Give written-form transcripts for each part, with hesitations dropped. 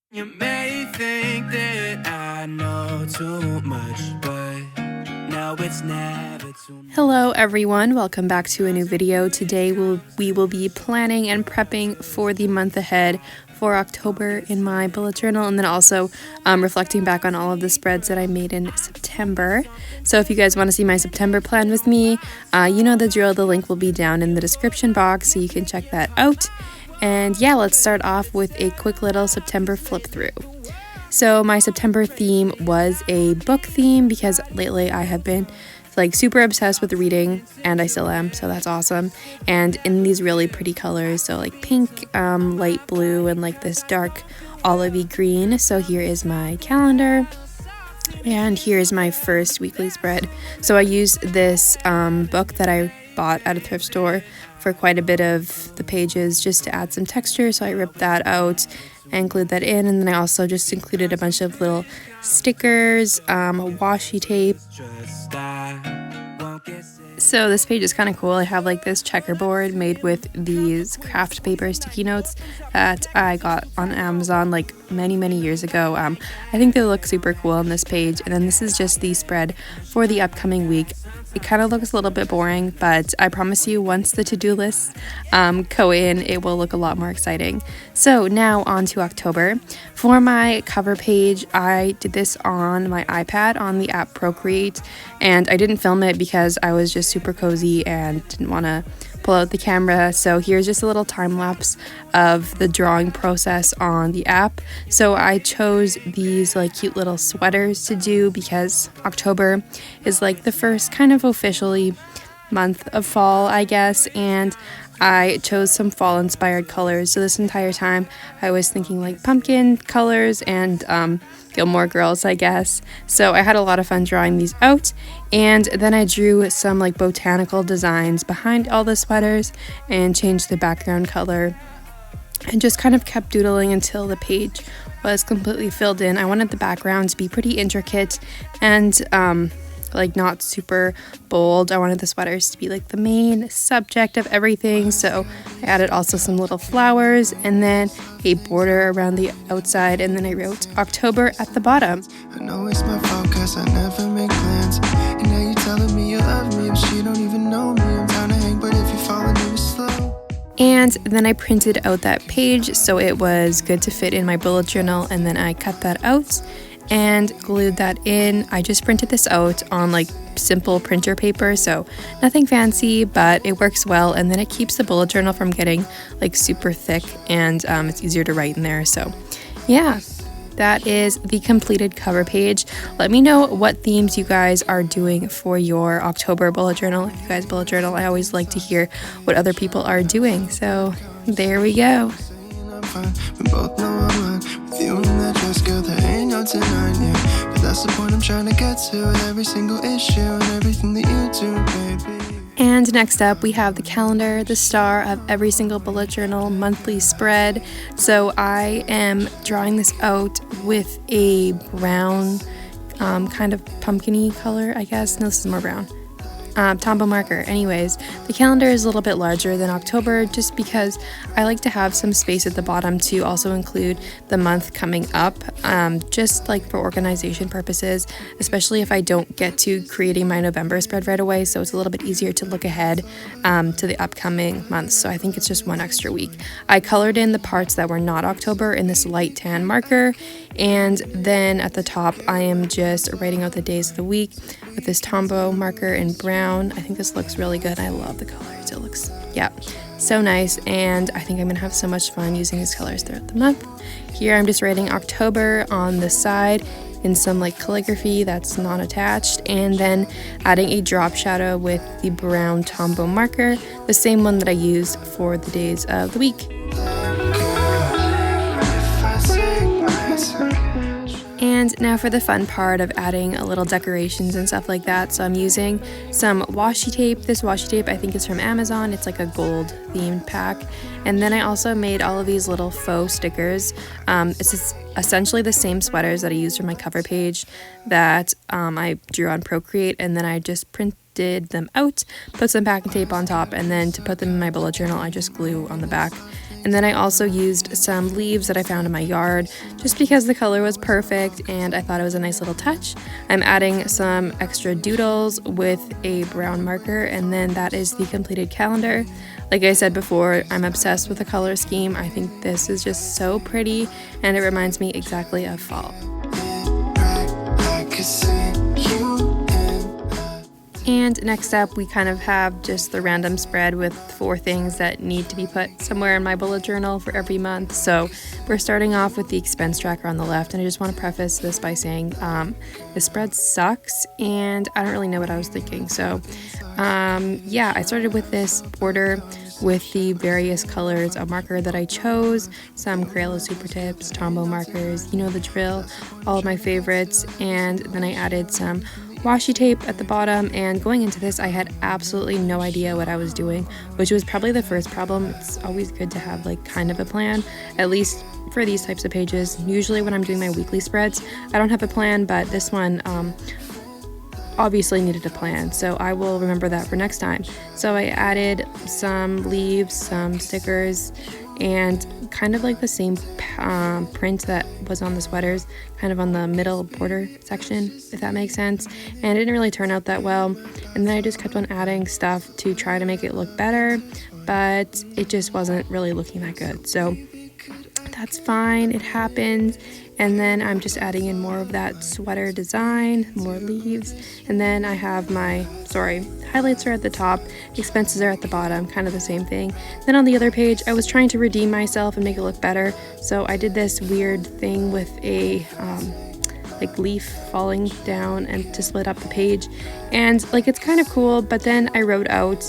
You may think that I know too much, but no, it's never too much. Hello everyone, welcome back to a new video. Today we will be planning and prepping for the month ahead for October in my bullet journal, and then also reflecting back on all of the spreads that I made in September. So if you guys want to see my September plan with me, you know the drill. The link will be down in the description box so you can check that out. And yeah, let's start off with a quick little September flip through. So my September theme was a book theme because lately I have been like super obsessed with reading, and I still am, so that's awesome. And in these really pretty colors, so like pink, light blue, and like this dark olivey green. So here is my calendar. And here's my first weekly spread. So I used this book that I bought at a thrift store for quite a bit of the pages just to add some texture. So I ripped that out and glued that in. And then I also just included a bunch of little stickers, washi tape. So this page is kind of cool. I have like this checkerboard made with these craft paper sticky notes that I got on Amazon like many years ago. I think they look super cool on this page. And then this is just the spread for the upcoming week. It kind of looks a little bit boring, but I promise you once the to-do lists go in, it will look a lot more exciting. So now on to October. For my cover page, I did this on my iPad on the app Procreate, and I didn't film it because I was just super cozy and didn't want to pull out the camera. So here's just a little time lapse of the drawing process on the app. So I chose these like cute little sweaters to do because October is like the first kind of officially month of fall, I guess, and I chose some fall inspired colors. So this entire time I was thinking like pumpkin colors and Gilmore Girls, I guess. So I had a lot of fun drawing these out, and then I drew some like botanical designs behind all the sweaters and changed the background color and just kind of kept doodling until the page was completely filled in. I wanted the background to be pretty intricate and like not super bold. I wanted the sweaters to be like the main subject of everything, so I added also some little flowers and then a border around the outside, and then I wrote October at the bottom. I know it's my fault cause I never make plans, and now you're telling me you love me, but she don't even know me. I'm down to hang, but if you follow me slow. And then I printed out that page so it was good to fit in my bullet journal, and then I cut that out and glued that in. I just printed this out on like simple printer paper, so nothing fancy, but it works well, and then it keeps the bullet journal from getting like super thick, and it's easier to write in there. So yeah, that is the completed cover page. Let me know what themes you guys are doing for your October bullet journal. If you guys bullet journal, I always like to hear what other people are doing. So there we go. We both know I'm lying with you in that dress, girl. There ain't no denying, yeah. But that's the point I'm trying to get to with every single issue and everything that you do, baby. And next up, we have the calendar, the star of every single bullet journal monthly spread. So I am drawing this out with a brown, kind of pumpkin-y color, I guess. No, this is more brown. Tombow marker. Anyways, the calendar is a little bit larger than October just because I like to have some space at the bottom to also include the month coming up, just like for organization purposes, especially if I don't get to creating my November spread right away. So it's a little bit easier to look ahead to the upcoming months. So I think it's just one extra week. I colored in the parts that were not October in this light tan marker, and then at the top I am just writing out the days of the week with this Tombow marker in brown. I think this looks really good. I love the colors. It looks, yeah, so nice, and I think I'm gonna have so much fun using these colors throughout the month. Here I'm just writing October on the side in some like calligraphy that's not attached, and then adding a drop shadow with the brown Tombow marker, the same one that I used for the days of the week. And now for the fun part of adding a little decorations and stuff like that. So I'm using some washi tape. This washi tape I think is from Amazon. It's like a gold themed pack. And then I also made all of these little faux stickers. It's essentially the same sweaters that I used for my cover page that I drew on Procreate, and then I just printed them out, put some packing tape on top, and then to put them in my bullet journal I just glue on the back And then I also used some leaves that I found in my yard just because the color was perfect and I thought it was a nice little touch. I'm adding some extra doodles with a brown marker, and then that is the completed calendar. Like I said before, I'm obsessed with the color scheme. I think this is just so pretty and it reminds me exactly of fall. And next up, we kind of have just the random spread with 4 things that need to be put somewhere in my bullet journal for every month. So we're starting off with the expense tracker on the left, and I just want to preface this by saying the spread sucks and I don't really know what I was thinking. So yeah, I started with this border with the various colors of marker that I chose, some Crayola Super Tips, Tombow markers, you know the drill, all of my favorites, and then I added some washi tape at the bottom. And going into this, I had absolutely no idea what I was doing, which was probably the first problem. It's always good to have like kind of a plan, at least for these types of pages. Usually when I'm doing my weekly spreads, I don't have a plan, but this one obviously needed a plan, so I will remember that for next time. So I added some leaves, some stickers, and kind of like the same print that was on the sweaters, kind of on the middle border section, if that makes sense. And it didn't really turn out that well, and then I just kept on adding stuff to try to make it look better, but it just wasn't really looking that good. So that's fine, it happens. And then I'm just adding in more of that sweater design, more leaves. And then I have my, highlights are at the top, expenses are at the bottom, kind of the same thing. Then on the other page, I was trying to redeem myself and make it look better. So I did this weird thing with a like leaf falling down and to split up the page. And like it's kind of cool, but then I wrote out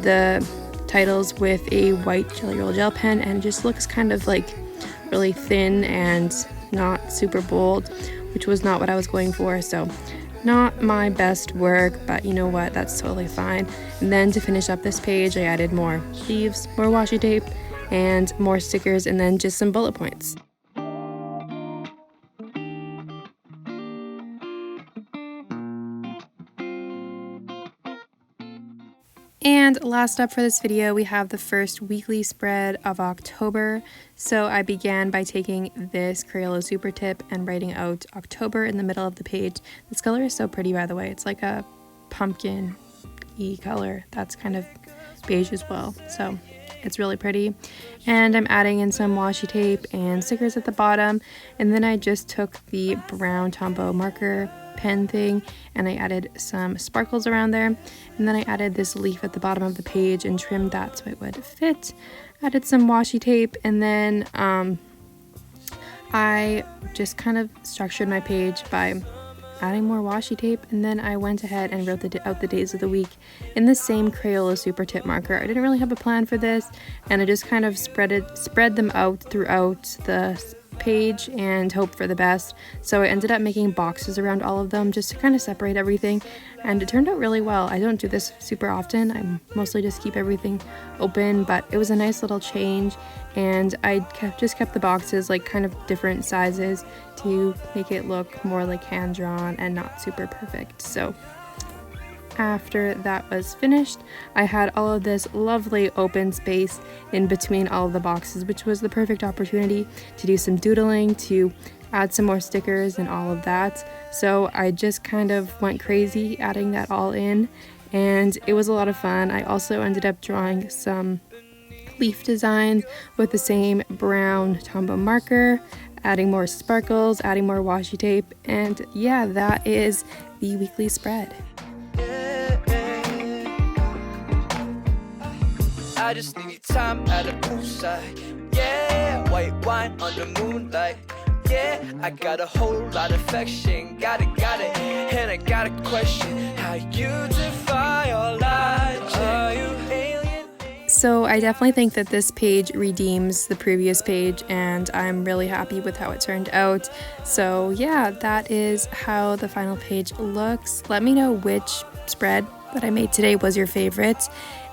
the titles with a white Jelly Roll gel pen, and it just looks kind of like really thin and not super bold, which was not what I was going for. So not my best work, but you know what, that's totally fine. And then to finish up this page, I added more leaves, more washi tape, and more stickers, and then just some bullet points. And last up for this video, we have the first weekly spread of October. So I began by taking this Crayola Super Tip and writing out October in the middle of the page. This color is so pretty, by the way. It's like a pumpkin-y color that's kind of beige as well. So it's really pretty. And I'm adding in some washi tape and stickers at the bottom. And then I just took the brown Tombow marker pen thing and I added some sparkles around there, and then I added this leaf at the bottom of the page and trimmed that so it would fit. Added some washi tape, and then I just kind of structured my page by adding more washi tape, and then I went ahead and wrote out the days of the week in the same Crayola Super Tip marker. I didn't really have a plan for this, and I just kind of spread them out throughout the page and hope for the best. So I ended up making boxes around all of them just to kind of separate everything, and it turned out really well. I don't do this super often. I mostly just keep everything open, but it was a nice little change, and I just kept the boxes like kind of different sizes to make it look more like hand-drawn and not super perfect. So after that was finished, I had all of this lovely open space in between all of the boxes, which was the perfect opportunity to do some doodling, to add some more stickers and all of that. So I just kind of went crazy adding that all in, and it was a lot of fun. I also ended up drawing some leaf designs with the same brown Tombow marker, adding more sparkles, adding more washi tape, and yeah, that is the weekly spread. I just need time at a poolside. Yeah, white wine on the moonlight. Yeah, I got a whole lot of affection. Got it, and I got a question. How you defy all logic? Are you alien? So I definitely think that this page redeems the previous page, and I'm really happy with how it turned out. So yeah, that is how the final page looks. Let me know which spread that I made today was your favorite.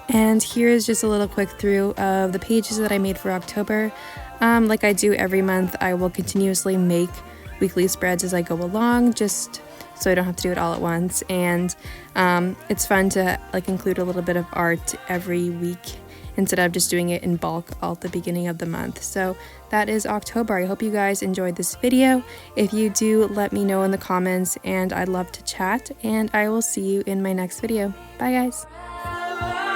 And here's just a little quick through of the pages that I made for October. Like I do every month, I will continuously make weekly spreads as I go along, just so I don't have to do it all at once. And it's fun to like include a little bit of art every week instead of just doing it in bulk all at the beginning of the month. So that is October. I hope you guys enjoyed this video. If you do, let me know in the comments, and I'd love to chat, and I will see you in my next video. Bye guys.